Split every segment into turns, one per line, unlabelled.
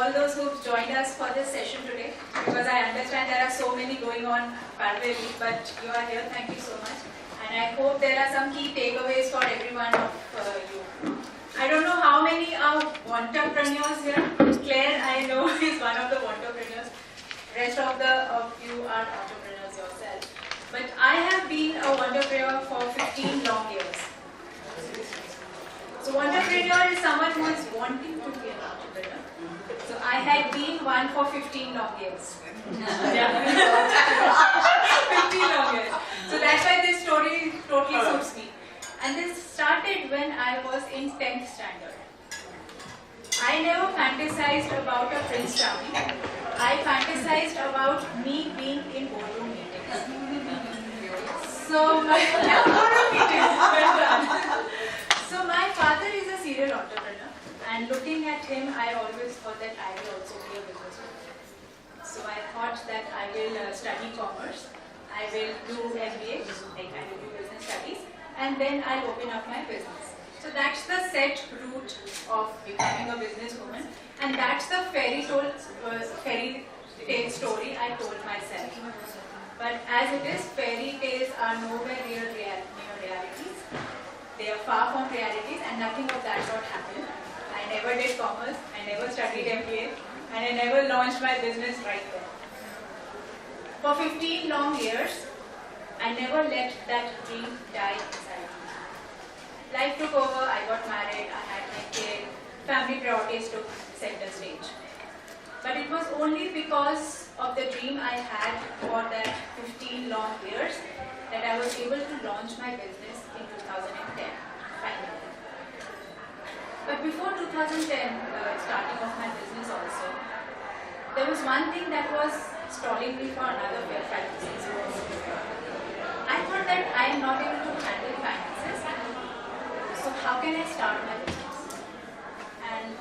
all those who've joined us for this session today, because I understand there are so many going on parallelly, but you are here. Thank you so much. And I hope there are some key takeaways for every one of you. I don't know how many are Wantrapreneurs here. Claire, I know, is one of the Wantrapreneurs. Rest of you are entrepreneurs yourself. But I have been a Wantrapreneur for 15 long years. So Wantrapreneur is someone who is wanting to be an entrepreneur. So I had been one for 15 long years. 15 long years. So that's why this story totally suits me. And this started when I was in 10th standard. I never fantasized about a Prince Charming. I fantasized about me being in boardroom meetings. So my father is a serial entrepreneur, and looking at him, I always thought that I will also be a businesswoman. So I thought that I will study commerce, I will do MBA, like I will do business studies, and then I'll open up my business. So that's the set route of becoming a businesswoman, and that's the fairy tale story I told myself. But as it is, fairy tales are nowhere near realities. They are far from realities, and nothing of that sort happened. I never did commerce, I never studied MBA, and I never launched my business right there. For 15 long years, I never let that dream die inside me. Life took over, I got married, I had my kid, family priorities took center stage. But it was only because of the dream I had for that 15 long years that I was able to launch my business in 2010, finally. But before 2010, starting of my business also, there was one thing that was stalling me for another 5 to 6 years. I thought that I am not able to handle finances, so how can I start my business? And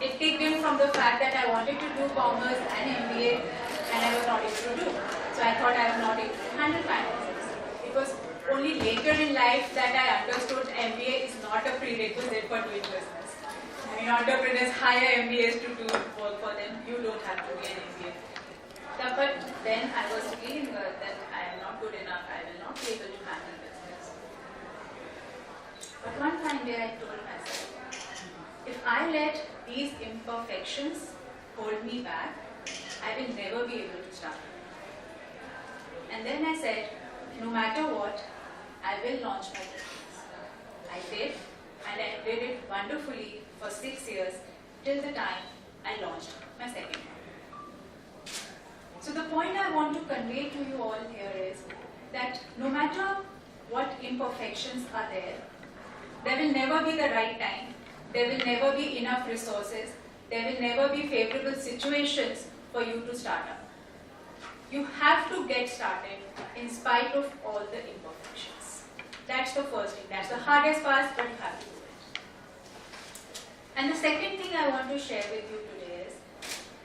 it kicked in from the fact that I wanted to do commerce and MBA, and I was not able to do. So I thought I was not able to handle finances. It was only later in life that I understood MBA is not a prerequisite for doing business. I mean, entrepreneurs hire MBAs to do work for them. You don't have to be an MBA. But then I was feeling that I am not good enough. I will not be able to handle business. But one fine day I told myself, if I let these imperfections hold me back, I will never be able to start. And then I said, no matter what, I will launch my business. I did, and I did it wonderfully for 6 years till the time I launched my second one. So the point I want to convey to you all here is that no matter what imperfections are there will never be the right time, there will never be enough resources, there will never be favorable situations for you to start up. You have to get started in spite of all the imperfections. That's the first thing. That's the hardest part, but you have to do it. And the second thing I want to share with you today is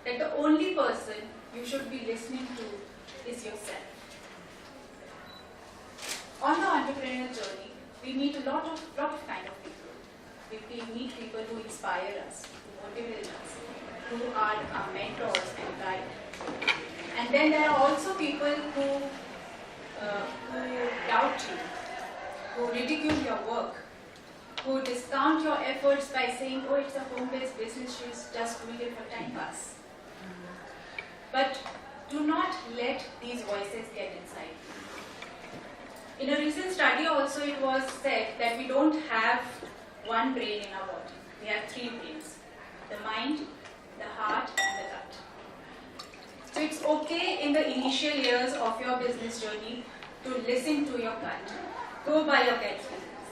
that the only person you should be listening to is yourself. On the entrepreneurial journey, we meet a lot of kind of people. We meet people who inspire us, who motivate us, who are our mentors and guides. And then there are also people who doubt you, who ridicule your work, who discount your efforts by saying, oh, it's a home-based business, she's just doing it for time pass. But do not let these voices get inside you. In a recent study also it was said that we don't have one brain in our body. We have 3 brains. The mind, the heart and the gut. So it's okay in the initial years of your business journey to listen to your gut. Go by your gut feelings.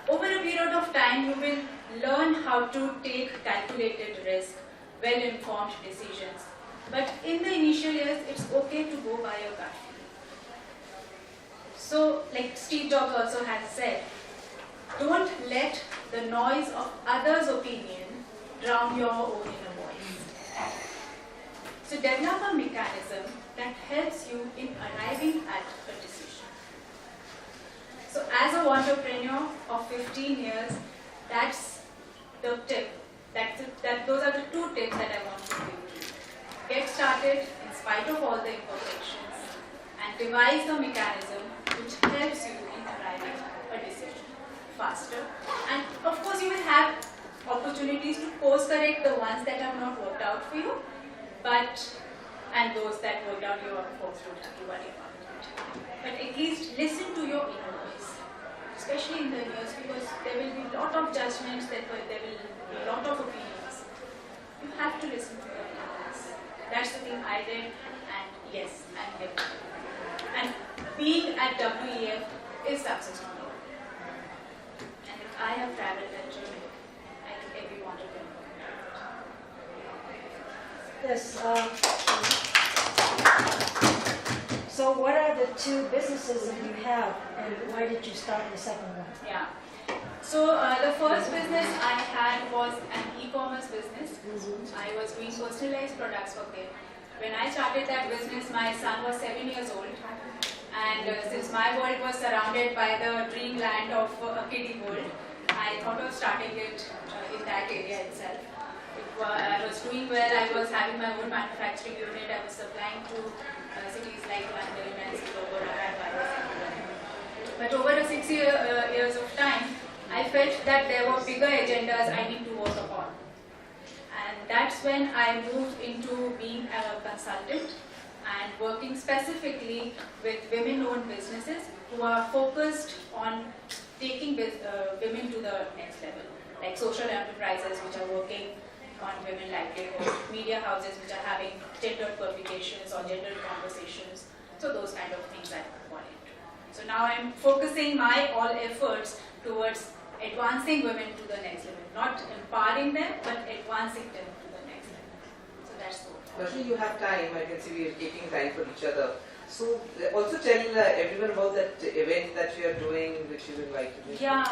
Over a period of time, you will learn how to take calculated risk, well-informed decisions. But in the initial years, it's okay to go by your gut feeling. So, like Steve Jobs also has said, don't let the noise of others' opinion drown your own inner voice. So develop a mechanism that helps you in arriving at a decision. So as a entrepreneur of 15 years, that's the tip. Those are the 2 tips that I want devise the mechanism which helps you in arriving a decision faster. And of course, you will have opportunities to course correct the ones that have not worked out for you, and those that worked out, you are forced to worry about it. But at least listen to your inner voice, especially in the years, because there will be a lot of judgments, there will be a lot of opinions. You have to listen to your inner voice. That's the thing I did, and yes, I'm here. And being at WEF is success for me. And if I have traveled that journey, I think everyone to them.
Yes. So what are the two businesses that you have, and why did you start the second one?
Yeah. So the first business I had was an e-commerce business. I was doing personalized products for them. When I started that business, my son was 7 years old. And since my world was surrounded by the dreamland of a kiddie world, I thought of starting it in that area itself. I was doing well, I was having my own manufacturing unit, I was supplying to cities like London and Singapore and Paris. But over the 6 years of time, I felt that there were bigger agendas I need to work upon. And that's when I moved into being a consultant and working specifically with women-owned businesses who are focused on taking women to the next level, like social enterprises which are working on women livelihood, media houses which are having gendered publications or gendered conversations, so those kind of things I fall into. So now I'm focusing my all efforts towards advancing women to the next level, not empowering them, but advancing them to the next level. So that's the goal.
Actually, you have time. I can see we are taking time for each other. So also tell everyone about that event that you are doing, which you would like to do.
Yeah.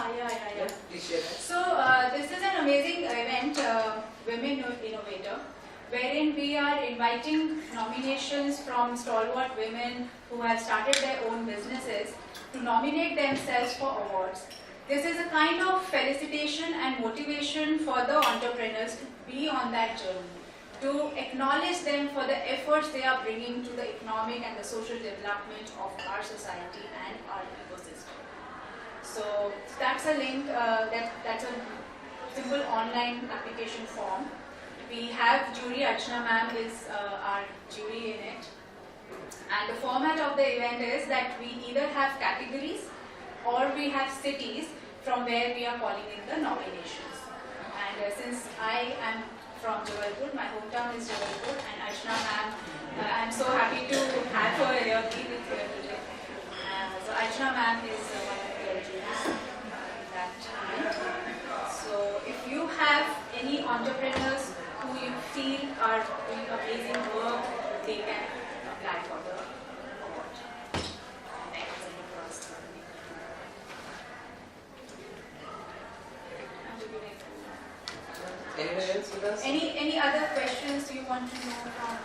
Please share that.
So this is an amazing event, Women Innovator, wherein we are inviting nominations from stalwart women who have started their own businesses to nominate themselves for awards. This is a kind of felicitation and motivation for the entrepreneurs to be on that journey, to acknowledge them for the efforts they are bringing to the economic and the social development of our society and our ecosystem. So that's a link, that's a simple online application form. We have jury, Archana ma'am is our jury in it. And the format of the event is that we either have categories or we have cities from where we are calling in the nominations. And since I am from Jabalpur, my hometown is Jabalpur, and Archana ma'am, I'm so happy to have her here, be with her today. So Archana ma'am is one of the judges in that event. So if you have any entrepreneurs who you feel are doing amazing work, they can apply for the award.
Anyone else with us?
Any other questions you want to know from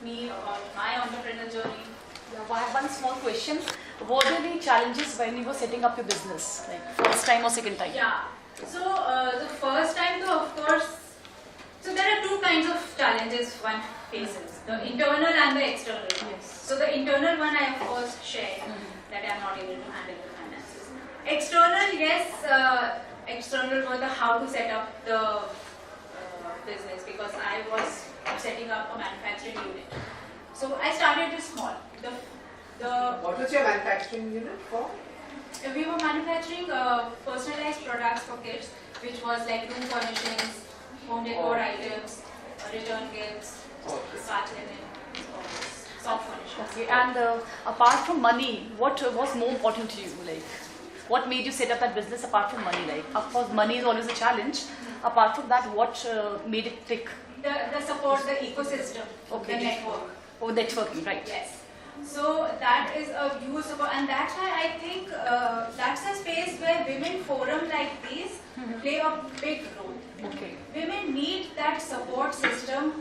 me about my entrepreneurial journey?
Yeah, I have one small question. What are the challenges when you were setting up your business, like first time or second time?
Yeah. So the first time, though, of course, so there are two kinds of challenges one faces: the internal and the external one.
Yes.
So the internal one, I of course shared that I am not able to handle the finances. External, yes. External were the how to set up the business, because I was setting up a manufacturing unit. So I started it small.
What was your manufacturing unit for?
We were manufacturing personalized products for kids, which was like room furnishings, home decor items, return gifts, bath linen, soft furnishings.
Okay, and apart from money, what was more important to you? Like, what made you set up that business apart from money? Like, of course, money is always a challenge. Apart from that, what made it click?
The support, the ecosystem,
Okay.
the network.
Oh, networking, right?
Yes. So that is a huge support, and that's why I think that's a space where women forum like these play a big role.
Okay.
Women need that support system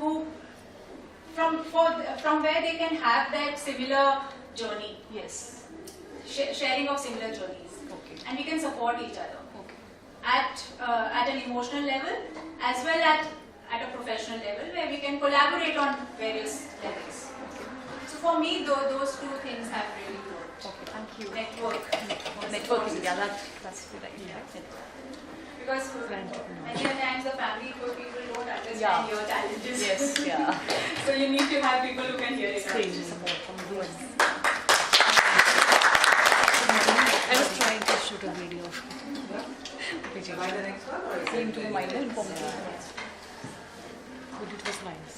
from where they can have that similar journey,
Yes.
sharing of similar journeys,
Okay.
and we can support each other
Okay.
at an emotional level as well at a professional level, where we can collaborate on various levels. So So for me, those two things have really worked.
Okay, thank you.
Networking.
Yeah, that's good idea.
Because many a times the family people don't understand
Yeah.
your challenges.
Yes, yeah.
So you need to have people who can hear it out.
Support from viewers.
I was trying to shoot a video.
By the next one or is
Came
it
to the
very-
minor information.
But it was nice.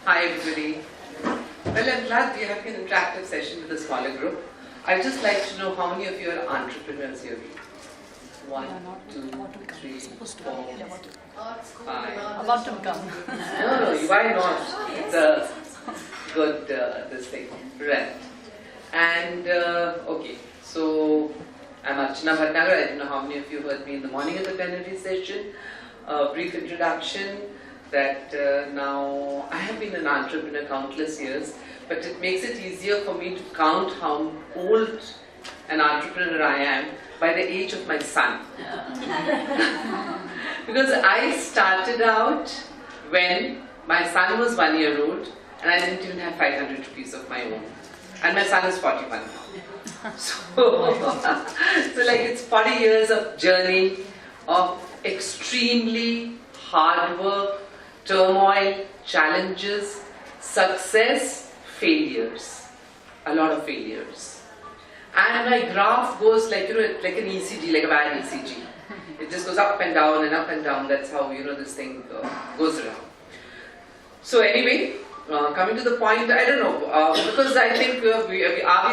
Hi everybody. Well, I'm glad we have an interactive session with a smaller group. I'd just like to know how many of you are entrepreneurs here? One, two, three, four, five.
About to become.
No, why not? It's a good this thing, right? And okay, so I'm Archana Bhatnagar. I don't know how many of you heard me in the morning of the plenary session. Brief introduction. That now I have been an entrepreneur countless years, but it makes it easier for me to count how old an entrepreneur I am by the age of my son. Because I started out when my son was 1 year old and I didn't even have 500 rupees of my own. And my son is 41 now. So like it's 40 years of journey of extremely hard work, turmoil, challenges, success, failures, a lot of failures. And my graph goes like, like an ECG, like a bad ECG. It just goes up and down and up and down. That's how, this thing goes around. So anyway, coming to the point, I don't know, because I think are we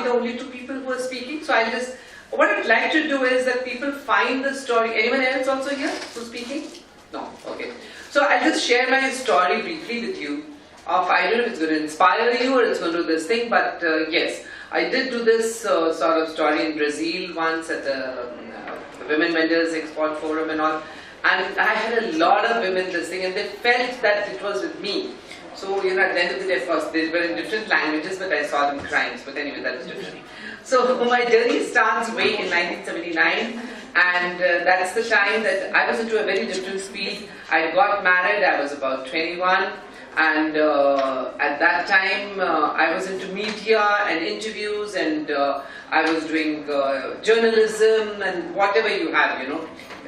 the only two people who are speaking? So I'll just, what I'd like to do is that people find the story. Anyone else also here who's speaking? No, okay. So I'll just share my story briefly with you of, I don't know if it's going to inspire you or it's going to do this thing, but yes, I did do this sort of story in Brazil once at the Women Vendors Export Forum and all, and I had a lot of women listening and they felt that it was with me. So, at the end of the day, of course, they were in different languages, but I saw them crying, but anyway, that was different. So my journey starts way in 1979. And that's the time that I was into a very different speed. I got married, I was about 21, and at that time I was into media and interviews, and I was doing journalism and whatever you have,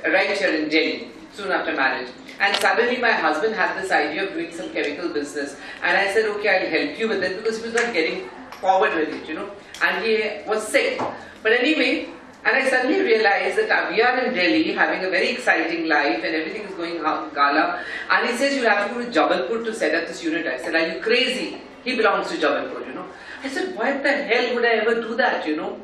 right here in Delhi, soon after marriage. And suddenly my husband had this idea of doing some chemical business, and I said, okay, I'll help you with it, because he was not getting forward with it, and he was sick. But anyway, and I suddenly realized that we are in Delhi having a very exciting life and everything is going gala. And he says, you have to go to Jabalpur to set up this unit. I said, are you crazy? He belongs to Jabalpur, I said, what the hell would I ever do that, to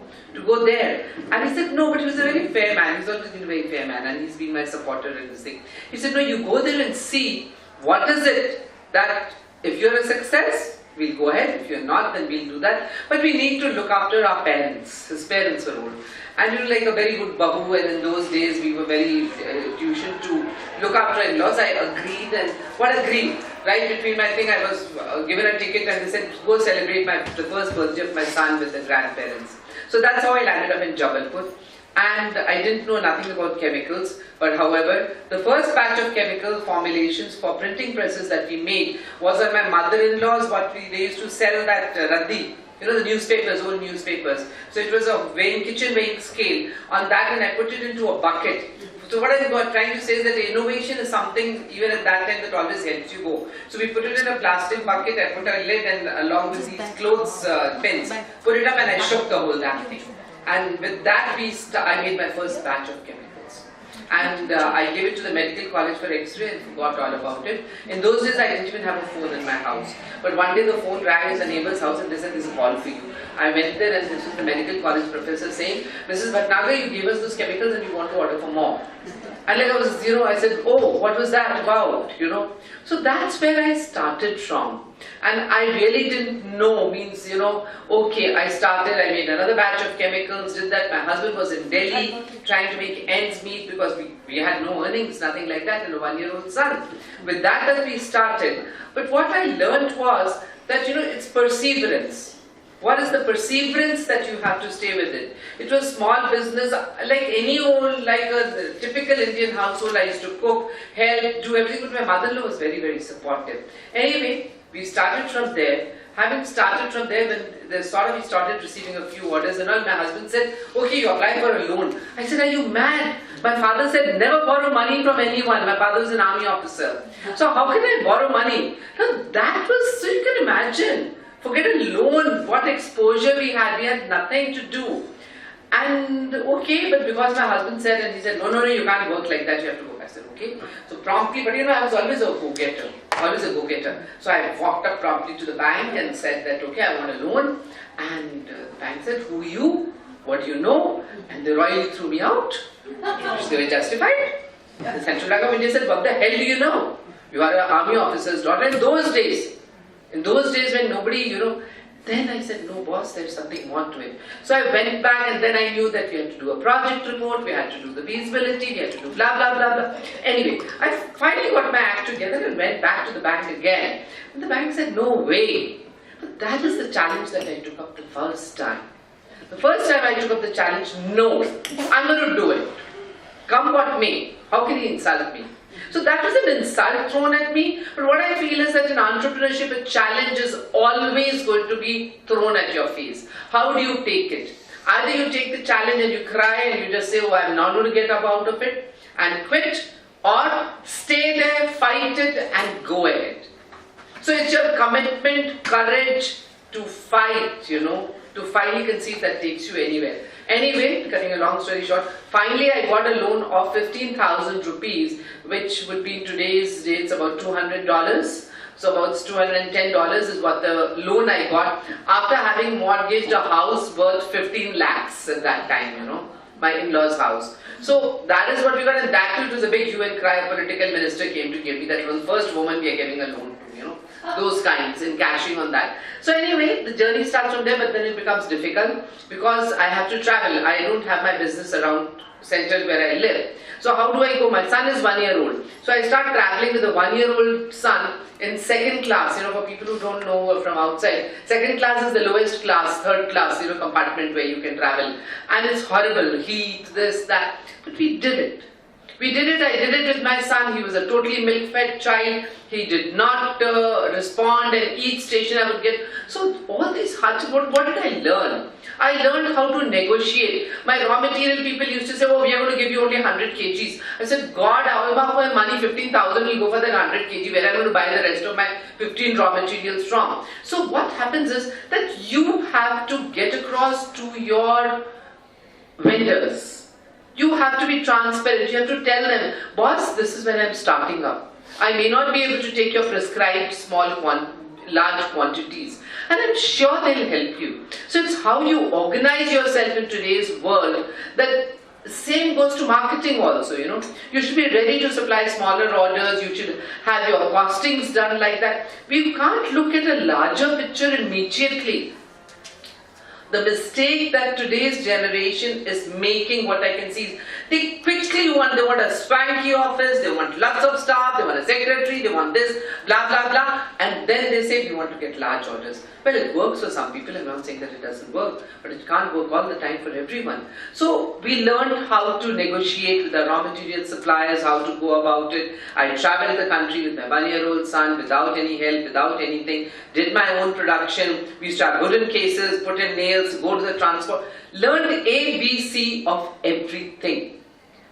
go there? And he said, no, but he was a very fair man. He's always been a very fair man and he's been my supporter in this thing. He said, no, you go there and see what is it that if you're a success, we'll go ahead. If you're not, then we'll do that. But we need to look after our parents. His parents were old. And like a very good babu, and in those days we were very tuition to look after in-laws. I agreed, and what agreed? Right between my thing, I was given a ticket and they said, go celebrate the first birthday of my son with the grandparents. So that's how I landed up in Jabalpur. And I didn't know nothing about chemicals, but however, the first batch of chemical formulations for printing presses that we made was on my mother-in-law's, they used to sell that raddi. The newspapers, old newspapers. So it was a kitchen weighing scale on that, and I put it into a bucket. So what I'm trying to say is that innovation is something even at that time that always helps you go. So we put it in a plastic bucket, I put a lid and along with these clothes pins, put it up and I shook the whole damn thing. And with that I made my first batch of chemicals. And I gave it to the medical college for X-ray and forgot all about it. In those days I didn't even have a phone in my house. But one day the phone rang in the neighbor's house and they said, there's a call for you. I went there and this was the medical college professor saying, Mrs. Bhatnagar, you gave us those chemicals and you want to order for more. And like I said, oh, what was that about, So that's where I started from. And I really didn't know, okay, I started, I made another batch of chemicals, did that. My husband was in Delhi trying to make ends meet because we had no earnings, nothing like that, and a 1-year-old son. With that we started. But what I learned was that, it's perseverance. What is the perseverance that you have to stay with it? It was small business, like any old, like a typical Indian household. I used to cook, help, do everything. But my mother-in-law was very, very supportive. Anyway, we started from there. Having started from there, when we started receiving a few orders and all, my husband said, okay, you apply for a loan. I said, are you mad? My father said, never borrow money from anyone. My father was an army officer. So how can I borrow money? Now that was, so you can imagine, forget a loan, what exposure we had nothing to do. And okay, but because my husband said, and he said, no, you can't work like that, you have to work. I said, okay. So promptly, but I was always a go-getter. So I walked up promptly to the bank and said that, okay, I want a loan. And the bank said, who are you? What do you know? And they royally threw me out. They were justified. The Central Bank of India said, what the hell do you know? You are an army officer's daughter. In those days when nobody, then I said, no boss, there's something more to it. So I went back and then I knew that we had to do a project report, we had to do the feasibility, we had to do blah, blah, blah, blah. Anyway, I finally got my act together and went back to the bank again. And the bank said, no way. But that is the challenge that I took up the first time. The first time I took up the challenge, no, I'm going to do it. Come what may. How can he insult me? So that was an insult thrown at me. But what I feel is that in entrepreneurship, a challenge is always going to be thrown at your face. How do you take it? Either you take the challenge and you cry and you just say, oh, I'm not going to get up out of it and quit, or stay there, fight it and go ahead. So it's your commitment, courage to fight, to finally conceive that takes you anywhere. Anyway, cutting a long story short, finally I got a loan of 15,000 rupees, which would be in today's dates about $200. So about $210 is what the loan I got after having mortgaged a house worth 15 lakhs at that time, my in-laws' house. So that is what we got, and that too, it was a big hue and cry. A political minister came to give me that. It was the first woman we are giving a loan to, those kinds, and cashing on that. So anyway, the journey starts from there, but then it becomes difficult because I have to travel. I don't have my business around centered where I live. So how do I go? My son is 1 year old. So I start traveling with a 1 year old son in second class, for people who don't know from outside. Second class is the lowest class, third class, compartment where you can travel. And it's horrible, heat, this, that. But we did it. I did it with my son. He was a totally milk-fed child. He did not respond, and each station I would get. So all these hardships, what did I learn? I learned how to negotiate. My raw material people used to say, oh, we are going to give you only 100 kgs. I said, God, how about my money, 15,000 will go for that 100 kg, where I'm going to buy the rest of my 15 raw materials from. So what happens is that you have to get across to your vendors. You have to be transparent. You have to tell them, boss, this is when I'm starting up. I may not be able to take your prescribed large quantities. And I'm sure they'll help you. So it's how you organize yourself in today's world. That same goes to marketing also, You should be ready to supply smaller orders. You should have your costings done like that. We can't look at a larger picture immediately. The mistake that today's generation is making, what I can see is, they want a swanky office, they want lots of staff, they want a secretary, they want this, blah, blah, blah, and then they say, we want to get large orders. Well, it works for some people. I'm not saying that it doesn't work, but it can't work all the time for everyone. So we learned how to negotiate with the raw material suppliers, how to go about it. I traveled the country with my 1 year old son without any help, without anything, did my own production. We used to have wooden cases, put in nails, go to the transport, learned ABC of everything.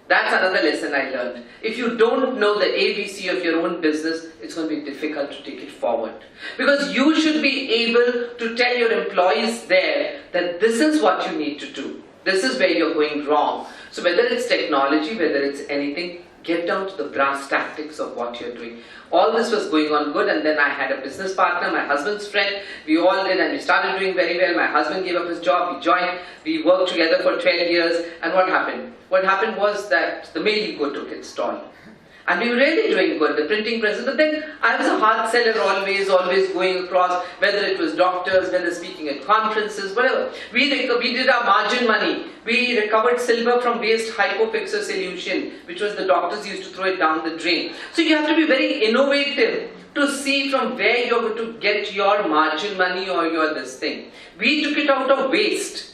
That's another lesson I learned. If you don't know the ABC of your own business, it's going to be difficult to take it forward. Because you should be able to tell your employees there that this is what you need to do. This is where you're going wrong. So whether it's technology, whether it's anything, get down to the brass tactics of what you're doing. All this was going on good, and then I had a business partner, my husband's friend. We all did, and we started doing very well. My husband gave up his job, we joined, we worked together for 12 years, and what happened? What happened was that the male ego took its toll. And we were really doing good, the printing presses. But then I was a hard seller always going across, whether it was doctors, whether speaking at conferences, whatever. We did our margin money. We recovered silver from waste hypofixer solution, which was the doctors used to throw it down the drain. So you have to be very innovative. to see from where you're going to get your margin money or your this thing. We took it out of waste.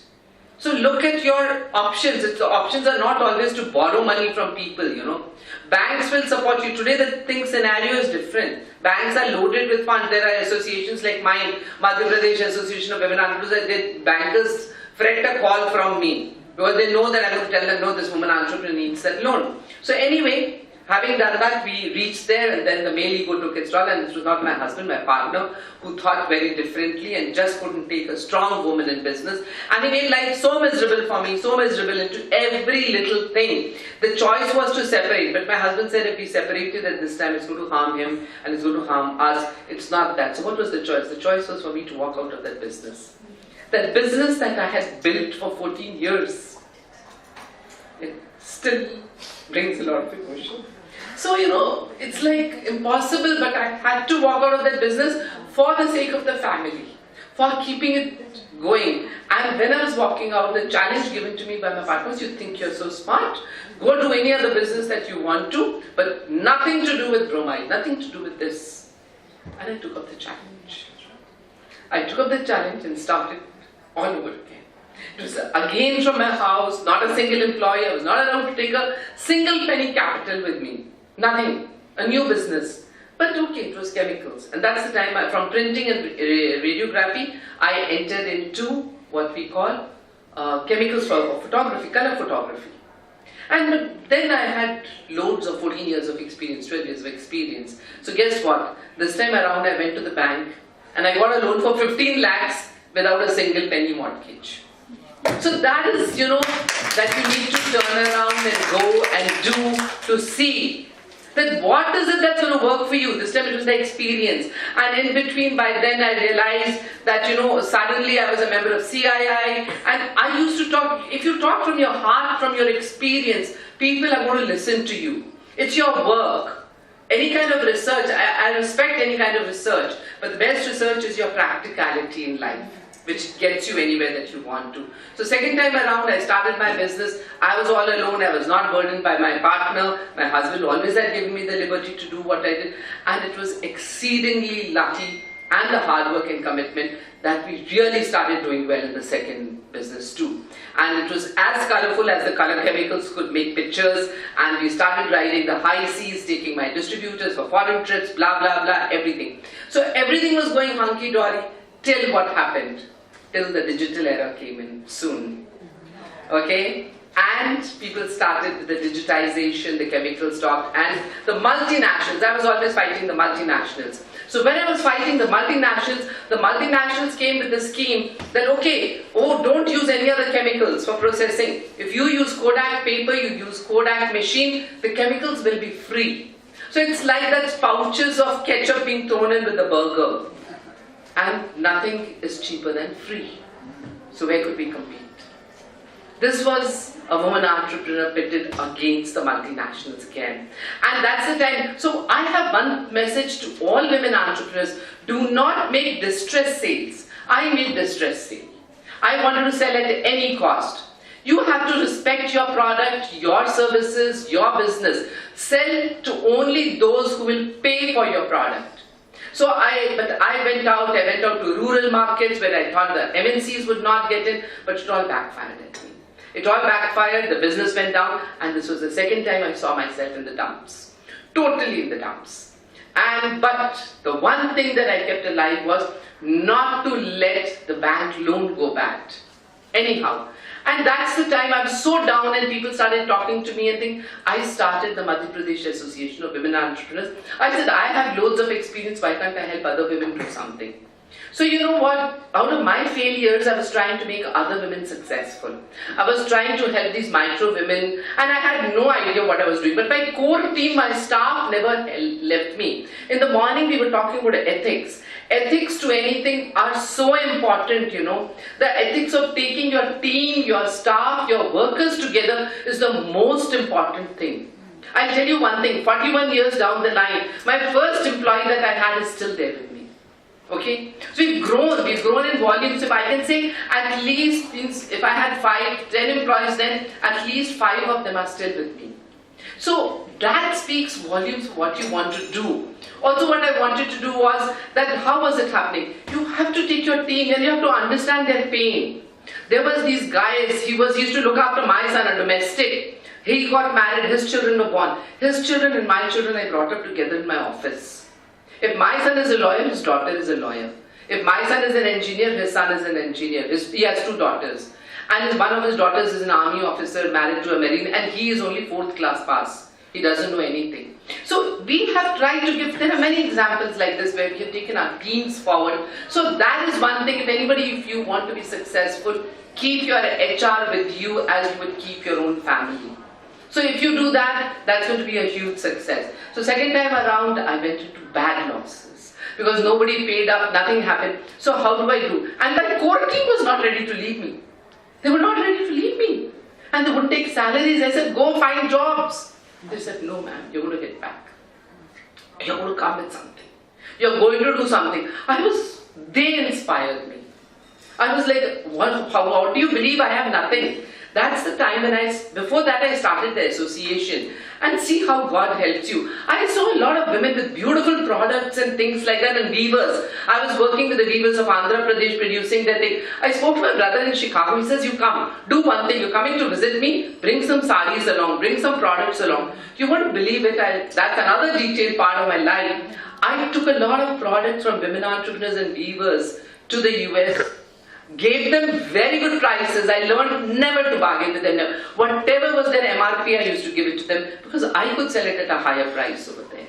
So look at your options. The options are not always to borrow money from people, you know. Banks will support you. Today the scenario is different. Banks are loaded with funds. There are associations like mine, Madhya Pradesh Association of Women Entrepreneurs. The bankers fret a call from me because they know that I'm going to tell them, no, this woman entrepreneur needs that loan. So anyway, having done that, we reached there, and then the male ego took its toll, and this was not my husband, my partner, who thought very differently and just couldn't take a strong woman in business. And he made life so miserable for me, so miserable into every little thing. The choice was to separate, but my husband said if we separated at this time, it's going to harm him and it's going to harm us. It's not that. So what was the choice? The choice was for me to walk out of that business. That business that I had built for 14 years. It still brings a lot of emotion. So, you know, it's like impossible, but I had to walk out of that business for the sake of the family, for keeping it going. And when I was walking out, the challenge given to me by my partner was, you think you're so smart, go do any other business that you want to, but nothing to do with bromide, nothing to do with this. And I took up the challenge. I took up the challenge and started all over again. It was again from my house, not a single employee. I was not allowed to take a single penny capital with me. Nothing. A new business. But okay, it was chemicals. And that's the time from printing and radiography, I entered into what we call chemicals for photography, color photography. And then I had loads of 14 years of experience, 12 years of experience. So guess what? This time around I went to the bank and I got a loan for 15 lakhs without a single penny mortgage. So that is, you know, that you need to turn around and go and do to see that what is it that's going to work for you. This time it was the experience. And in between, by then I realized that, you know, suddenly I was a member of CII, and I used to talk, if you talk from your heart, from your experience, people are going to listen to you. It's your work. Any kind of research, I respect any kind of research, but the best research is your practicality in life, which gets you anywhere that you want to. So second time around, I started my business. I was all alone. I was not burdened by my partner. My husband always had given me the liberty to do what I did. And it was exceedingly lucky and the hard work and commitment that we really started doing well in the second business too. And it was as colorful as the color chemicals could make pictures. And we started riding the high seas, taking my distributors for foreign trips, blah, blah, blah, everything. So everything was going hunky-dory till what happened? Till the digital era came in soon. Okay? And people started with the digitization, the chemical stock, and the multinationals. I was always fighting the multinationals. So when I was fighting the multinationals came with the scheme that, okay, oh, don't use any other chemicals for processing. If you use Kodak paper, you use Kodak machine, the chemicals will be free. So it's like that pouches of ketchup being thrown in with the burger. And nothing is cheaper than free. So where could we compete? This was a woman entrepreneur pitted against the multinationals again. And that's the time. So I have one message to all women entrepreneurs. Do not make distress sales. I made distress sale. I wanted to sell at any cost. You have to respect your product, your services, your business. Sell to only those who will pay for your product. So I went out to rural markets where I thought the MNCs would not get in, but it all backfired at me. It all backfired, the business went down, and this was the second time I saw myself in the dumps. Totally in the dumps. But the one thing that I kept alive was not to let the bank loan go bad. Anyhow. And that's the time I was so down and people started talking to me and think, I started the Madhya Pradesh Association of Women Entrepreneurs. I said, I have loads of experience, why can't I help other women do something? So you know what, out of my failures, I was trying to make other women successful. I was trying to help these micro women and I had no idea what I was doing. But my core team, my staff never left me. In the morning we were talking about ethics. Ethics to anything are so important, you know. The ethics of taking your team, your staff, your workers together is the most important thing. I'll tell you one thing, 41 years down the line, my first employee that I had is still there with me. Okay? So we've grown in volumes. If I can say at least, if I had 5, 10 employees then, at least 5 of them are still with me. So that speaks volumes of what you want to do. Also what I wanted to do was that how was it happening? You have to take your team and you have to understand their pain. There was these guys, he used to look after my son, a domestic. He got married, his children were born. His children and my children I brought up together in my office. If my son is a lawyer, his daughter is a lawyer. If my son is an engineer, his son is an engineer. He has 2 daughters. And one of his daughters is an army officer married to a marine, and he is only 4th class pass. He doesn't know anything. So we have tried to give, there are many examples like this where we have taken our teams forward. So that is one thing, if you want to be successful, keep your HR with you as you would keep your own family. So if you do that, that's going to be a huge success. So second time around, I went into bad losses because nobody paid up, nothing happened. So how do I do? And my core team was not ready to leave me. They were not ready to leave me. And they wouldn't take salaries. I said, go find jobs. They said, no ma'am, you're going to get back. You're going to come with something. You're going to do something. They inspired me. I was like, how do you believe I have nothing? That's the time when before that I started the association, and see how God helps you. I saw a lot of women with beautiful products and things like that, and weavers. I was working with the weavers of Andhra Pradesh producing that thing. I spoke to my brother in Chicago. He says, you come, do one thing. You're coming to visit me, bring some saris along, bring some products along. You won't believe it. That's another detailed part of my life. I took a lot of products from women entrepreneurs and weavers to the US. Gave them very good prices. I learned never to bargain with them. Whatever was their MRP, I used to give it to them because I could sell it at a higher price over there.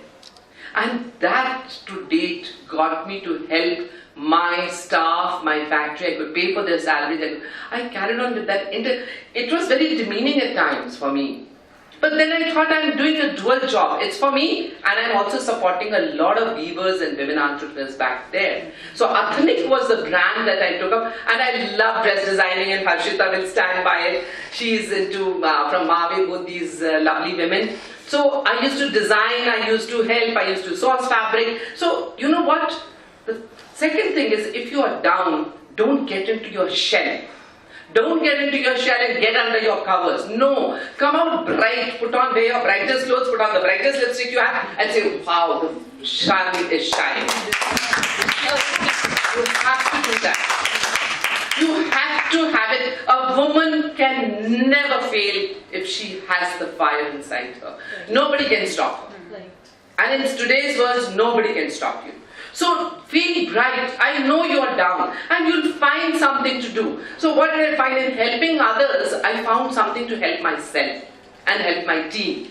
And that to date got me to help my staff, my factory. I could pay for their salaries. I carried on with that. It was very demeaning at times for me. But then I thought I'm doing a dual job. It's for me, and I'm also supporting a lot of weavers and women entrepreneurs back there. So Athenic was the brand that I took up, and I love dress designing, and Harshita will stand by it. She's into, from Mavi, both these lovely women. So I used to design, I used to help, I used to source fabric. So you know what? The second thing is, if you are down, don't get into your shell. Don't get into your shell and get under your covers. No. Come out bright, wear your brightest clothes, put on the brightest lipstick you have and say, wow, the sun is shining. You have to do that. You have to have it. A woman can never fail if she has the fire inside her. Nobody can stop her. And in today's world, nobody can stop you. So feel bright. I know you are down and you'll find something to do. So what did I find in helping others? I found something to help myself and help my team.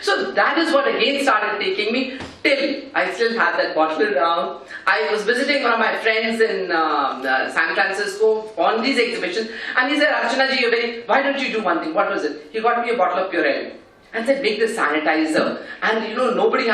So that is what again started taking me till I still have that bottle around. I was visiting one of my friends in San Francisco on these exhibitions, and he said, Archana ji, why don't you do one thing? What was it? He got me a bottle of Purell and said, make this sanitizer. And you know, nobody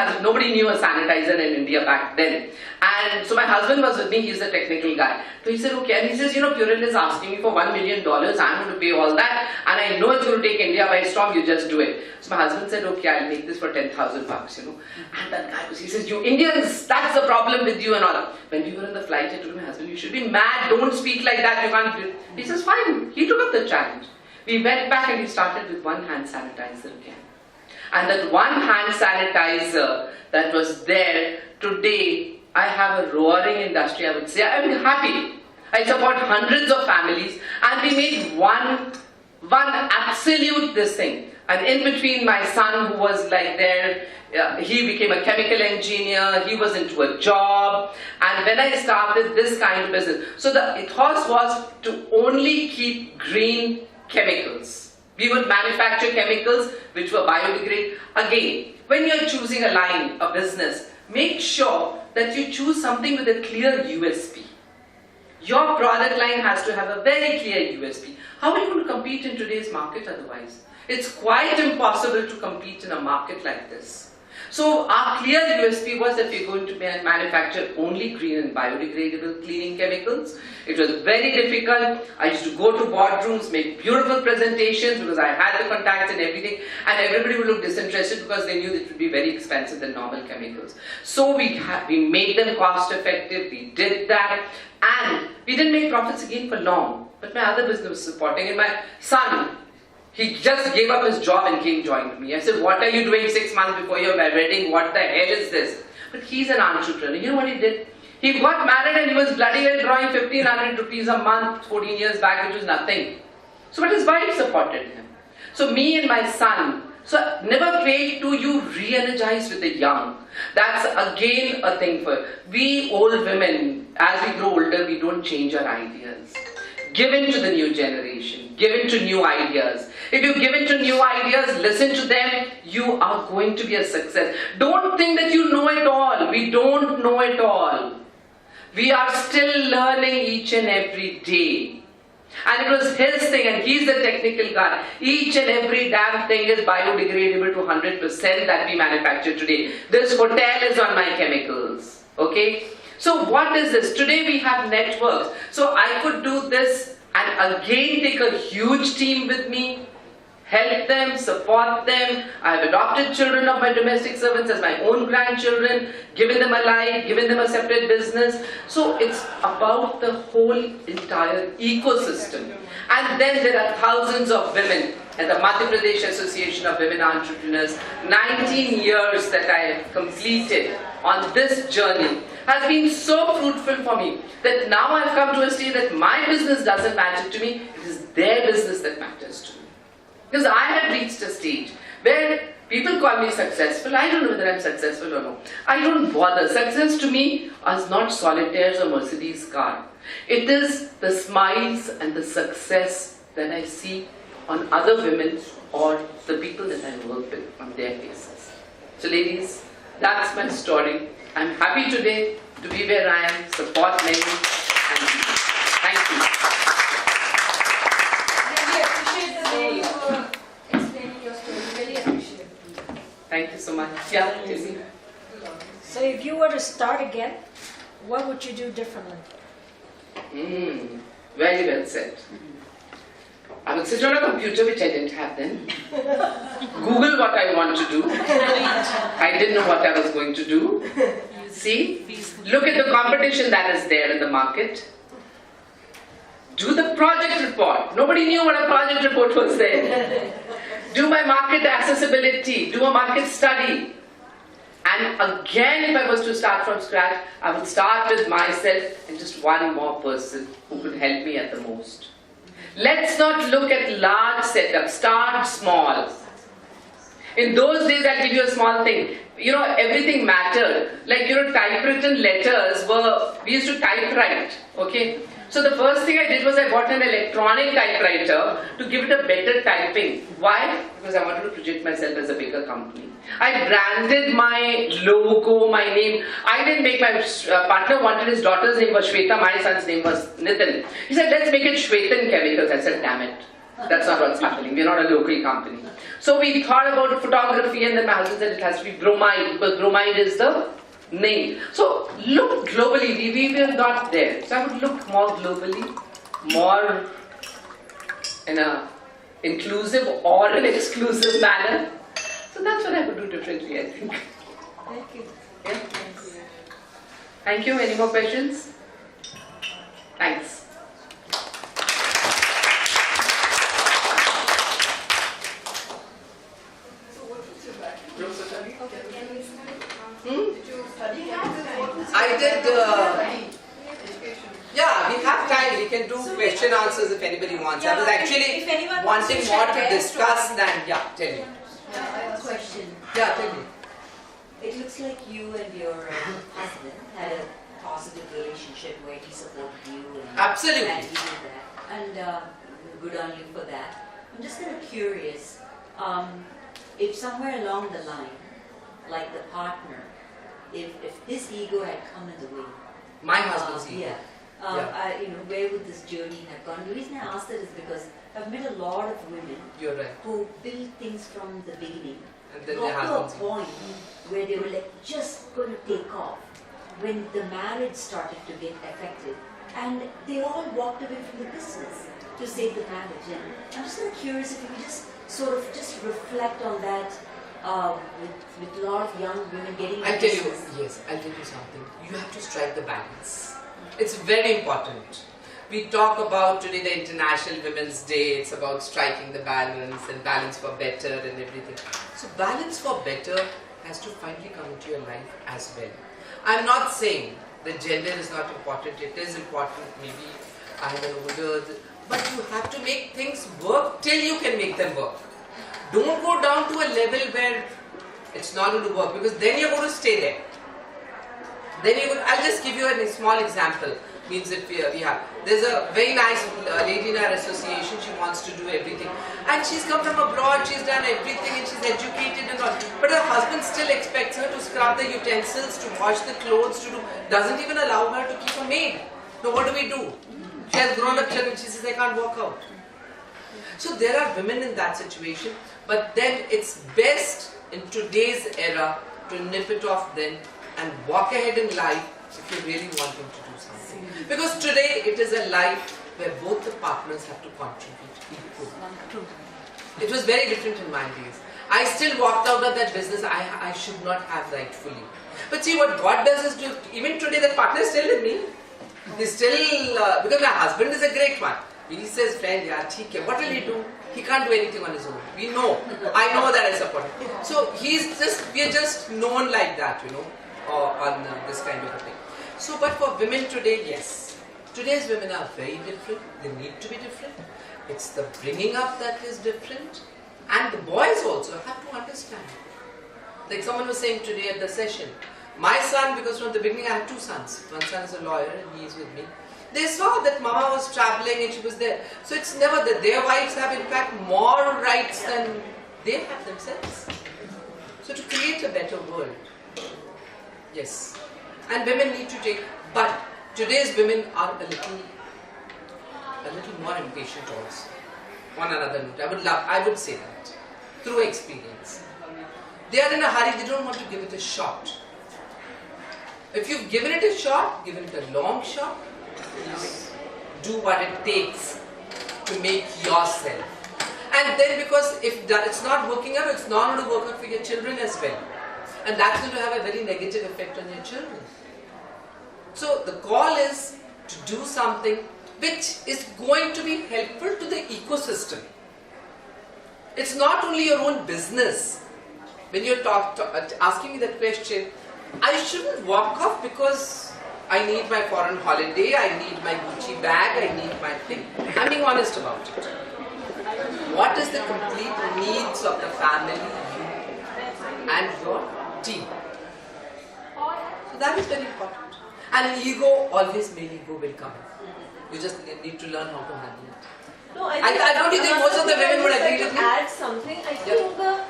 knew a sanitizer in India back then. And so my husband was with me, he's the technical guy. So he said, okay, and he says, you know, Purell is asking me for $1 million, I'm going to pay all that, and I know it's going to take India by storm, you just do it. So my husband said, okay, I'll make this for 10,000 bucks, you know. And that guy he says, you Indians, that's the problem with you and all. When we were on the flight, I told my husband, you should be mad, don't speak like that, you can't do it. He says, fine, he took up the challenge. We went back and we started with one hand sanitizer again. And that one hand sanitizer that was there, today I have a roaring industry, I would say. I'm happy. I support hundreds of families, and we made one absolute this thing. And in between, my son who was like there, he became a chemical engineer, he was into a job, and when I started this kind of business, so the ethos was to only keep green chemicals. We would manufacture chemicals which were biodegradable. Again, when you're choosing a line, a business, make sure that you choose something with a clear USP. Your product line has to have a very clear USP. How are you going to compete in today's market otherwise? It's quite impossible to compete in a market like this. So our clear USP was that we're going to manufacture only green and biodegradable cleaning chemicals. It was very difficult. I used to go to boardrooms, make beautiful presentations because I had the contacts and everything, and everybody would look disinterested because they knew that it would be very expensive than normal chemicals. So we made them cost effective, we did that, and we didn't make profits again for long. But my other business was supporting, and my son, He just gave up his job and came joined me. I said, what are you doing 6 months before your wedding? What the hell is this? But he's an entrepreneur. You know what he did? He got married and he was bloody well drawing 1,500 rupees a month 14 years back, which was nothing. So, but his wife supported him. So me and my son, so never wait till you re-energize with the young. That's again a thing for we old women. As we grow older, we don't change our ideas. Give in to the new generation. Give in to new ideas. If you give in to new ideas, listen to them, you are going to be a success. Don't think that you know it all. We don't know it all. We are still learning each and every day. And it was his thing, and he's the technical guy. Each and every damn thing is biodegradable to 100% that we manufacture today. This hotel is on my chemicals. Okay? So what is this? Today we have networks. So I could do this and again take a huge team with me, help them, support them. I have adopted children of my domestic servants as my own grandchildren, given them a life, given them a separate business. So it's about the whole entire ecosystem. And then there are thousands of women at the Madhya Pradesh Association of Women Entrepreneurs. 19 years that I have completed on this journey has been so fruitful for me that now I've come to a stage that my business doesn't matter to me, it is their business that matters to me. Because I have reached a stage where people call me successful. I don't know whether I'm successful or no. I don't bother. Success to me is not solitaires or Mercedes car. It is the smiles and the success that I see on other women or the people that I work with on their faces. So ladies, that's my story. I'm happy today to be where I am, support many, and thank you.
Really appreciate the way you were explaining your story. Really appreciate it.
Thank you so much. Yeah, tell me.
So if you were to start again, what would you do differently?
Very well said. I would sit on a computer, which I didn't have then. Google what I want to do. I didn't know what I was going to do. See? Look at the competition that is there in the market. Do the project report. Nobody knew what a project report was there. Do my market accessibility. Do a market study. And again, if I was to start from scratch, I would start with myself and just one more person who could help me at the most. Let's not look at large setups. Start small. In those days, I'll give you a small thing. You know, everything mattered. Like, you know, typewritten letters were, we used to typewrite. Okay? So the first thing I did was I bought an electronic typewriter to give it a better typing. Why? Because I wanted to project myself as a bigger company. I branded my logo, my name. I didn't make my partner wanted his daughter's name was Shweta, my son's name was Nitin. He said, let's make it Shwetan Chemicals. I said, damn it. That's not what's happening. We're not a local company. So we thought about photography, and then my husband said it has to be bromide, because bromide is the name. So look globally. We were not there. So I would look more globally, more in a inclusive or an exclusive manner. So that's what I would do differently, I think.
Thank you.
Yeah? Thank you. Any more questions? Thanks. I did, yeah, we have time. We can do question answers if anybody wants. I was actually wanting more to discuss than, yeah, tell me.
I have a question.
Yeah, tell me.
It looks like you and your husband had a positive relationship where he supported you and
Absolutely.
And he did that. And good on you for that. I'm just kind of curious, if somewhere along the line, like the partner, if his ego had come in the way.
My husband's ego.
Yeah. You know, where would this journey have gone? The reason I ask that is because I've met a lot of women
You're right.
who build things from the beginning.
And then
got
their
to a
husbands.
point where they were like just going to take off when the marriage started to get affected, and they all walked away from the business to save the marriage. And I'm just kind of curious if you could just sort of just reflect on that with a lot of young women getting
I'll
into
tell you,
business.
yes, I'll tell you something. You have to strike the balance. It's very important. We talk about today the International Women's Day. It's about striking the balance and balance for better and everything. So balance for better has to finally come into your life as well. I'm not saying that gender is not important. It is important. Maybe I'm an older, but you have to make things work till you can make them work. Don't go down to a level where it's not going to work, because then you're going to stay there. I'll just give you a small example. Means if there's a very nice lady in our association, she wants to do everything. And she's come from abroad, she's done everything and she's educated and all. But her husband still expects her to scrub the utensils, to wash the clothes, doesn't even allow her to keep a maid. So what do we do? She has grown up children, she says, I can't walk out. So there are women in that situation, but then it's best in today's era to nip it off then and walk ahead in life if you're really wanting to do something. Because today it is a life where both the partners have to contribute equally. It was very different in my days. I still walked out of that business I should not have rightfully. But see, what God does is, even today that partner is still with me. He's still, because my husband is a great one. He says, friend, yeah, theek hai. What will he do? He can't do anything on his own. We know. I know that I support him. So we are just known like that, on this kind of a thing. So, but for women today, yes. Today's women are very different. They need to be different. It's the bringing up that is different. And the boys also have to understand. Like someone was saying today at the session, my son, because from the beginning I had two sons. One son is a lawyer and he is with me. They saw that mama was traveling and she was there. So it's never that their wives have in fact more rights than they have themselves. So to create a better world. Yes. And women need to take, but today's women are a little more impatient also. On another note, I would say that through experience. They are in a hurry, they don't want to give it a shot. If you've given it a shot, given it a long shot, please do what it takes to make yourself. And then because if it's not working out, it's not going to work out for your children as well. And that's going to have a very negative effect on your children. So the call is to do something which is going to be helpful to the ecosystem. It's not only your own business. When you're asking me that question, I shouldn't walk off because I need my foreign holiday, I need my Gucci bag, I need my thing. I'm being honest about it. What is the complete needs of the family, you and your team? So that is very important. And ego, always male ego will come. You just need to learn how to handle it.
No, I
don't think most of the women would agree with me.
Add something. I think the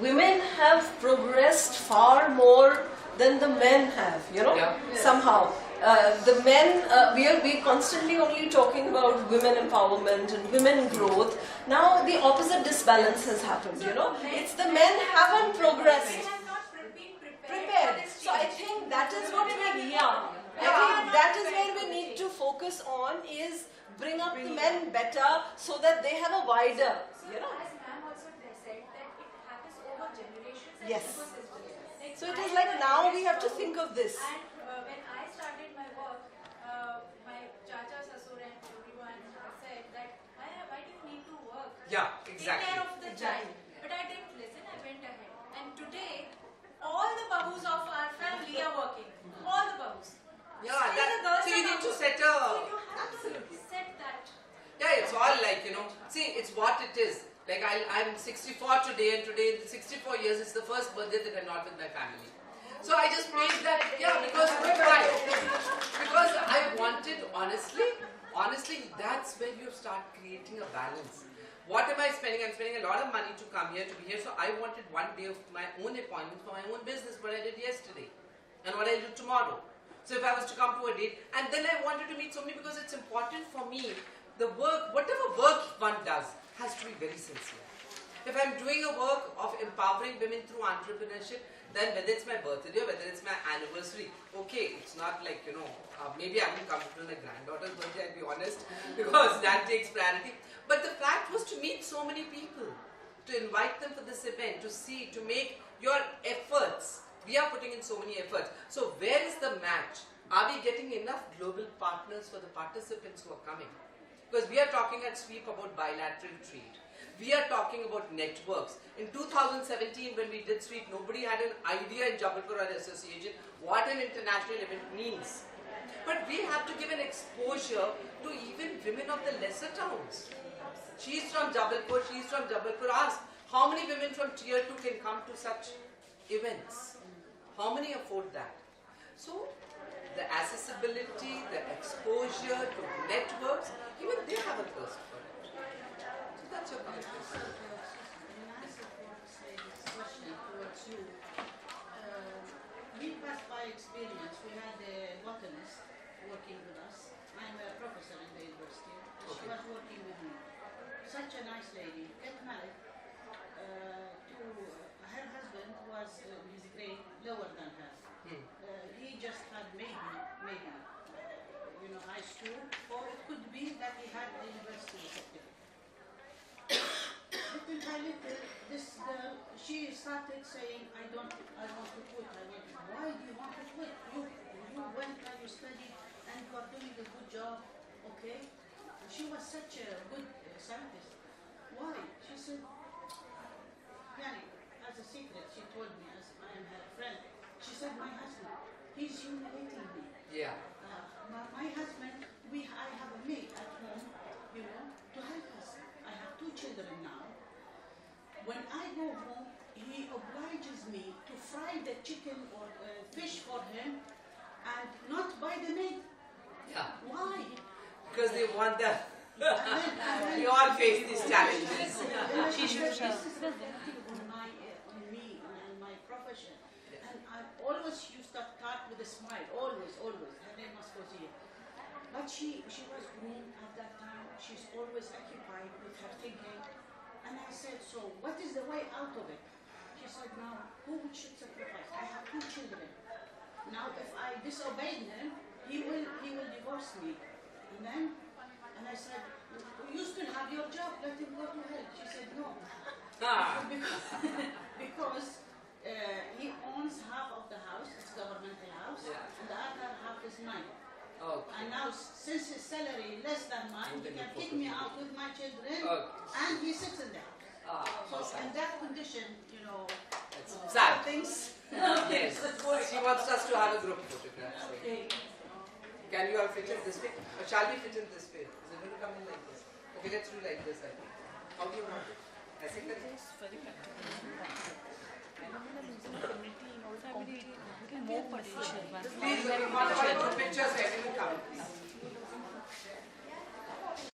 women have progressed far more than the men have, somehow. The men, we're constantly only talking about women empowerment and women growth. Now the opposite disbalance has happened, It's the men haven't progressed.
They have not been
Prepared. So I think that is what I think that is where we need to focus on, is bring up the men better so that they have a wider,
As ma'am also said, that it happens over generations and
Yes.
ecosystems.
So it is like now we have to think of this.
And when I started my work, my chacha, sasur and everyone said that, why do you need to work?
Yeah,
Take
exactly.
care of the child. But I didn't listen, I went ahead. And today, all the bahus of our family are working. All the bahus.
Yeah,
Still the girls
so you
are
need to
not
set
working.
a...
So you have to set that.
Yeah, it's all like, see, it's what it is. Like I'm 64 today, and today in 64 years, it's the first birthday that I'm not with my family. So I just prayed that, because why? Because I wanted, honestly, that's where you start creating a balance. What am I spending? I'm spending a lot of money to come here, to be here. So I wanted one day of my own appointment for my own business, what I did yesterday, and what I do tomorrow. So if I was to come to a date, and then I wanted to meet somebody, because it's important for me, the work, whatever work one does, has to be very sincere. If I'm doing a work of empowering women through entrepreneurship, then whether it's my birthday or whether it's my anniversary, okay, it's not like, maybe I won't come to my granddaughter's birthday, I'll be honest, because that takes priority. But the fact was to meet so many people, to invite them for this event, to see, to make your efforts. We are putting in so many efforts. So where is the match
Are we getting enough global partners for the participants who are coming? Because we are talking at SWEEP about bilateral trade. We are talking about networks. In 2017, when we did SWEEP, nobody had an idea in Jabalpur or association what an international event means. But we have to give an exposure to even women of the lesser towns. She's from Jabalpur, she's from Jabalpur. Ask, how many women from Tier 2 can come to such events? How many afford that? So, the accessibility, the exposure to networks, even they have a thirst for it. So that's your point.
Towards you. We passed by experience. We had a botanist working with us. I'm a professor in the university. She was working with me. Such a nice lady. Get married to her husband was his grade lower than her. He just had maybe high school, or it could be that he had a university certificate. Little by little, this girl, she started saying, I want to quit. Why do you want to quit? You went and you studied and you are doing a good job, okay? She was such a good scientist. Why? She said, Yani, as a secret, she told me, as I am her friend, she said, my husband, he's humiliating me.
Yeah.
My husband, I have a maid at home, to help us. I have 2 children now. When I go home, he obliges me to fry the chicken or fish for him and not buy the meat.
Yeah.
Why?
Because they want that.
And
We all face these challenges.
She should this is reflecting on me and my profession. And I always used to start with a smile, always. Her name was Fozia. But she was groomed at that time. She's always occupied with her thinking. And I said, so what is the way out of it? She said, now, who should sacrifice? I have 2 children. Now, if I disobeyed him, he will divorce me. And I said, you still have your job, let him go to hell. She said, no. Because he owns half of the house, it's governmental house, and the other half is mine.
Okay.
And now, since his salary is less than mine, he can kick me out with my children, and he sits in the house. So, in that condition,
It's sad.
things.
Yes. She wants us to have a group photograph. So.
Okay.
Can you all fit in this way? Or shall we fit in this way? Is it going to come in like this? Okay, let's do like this, I think. How do you want it? I think that
It's very practical.
Women are losing the community in order to compete. More potential.
please, one or two pictures, everyone come.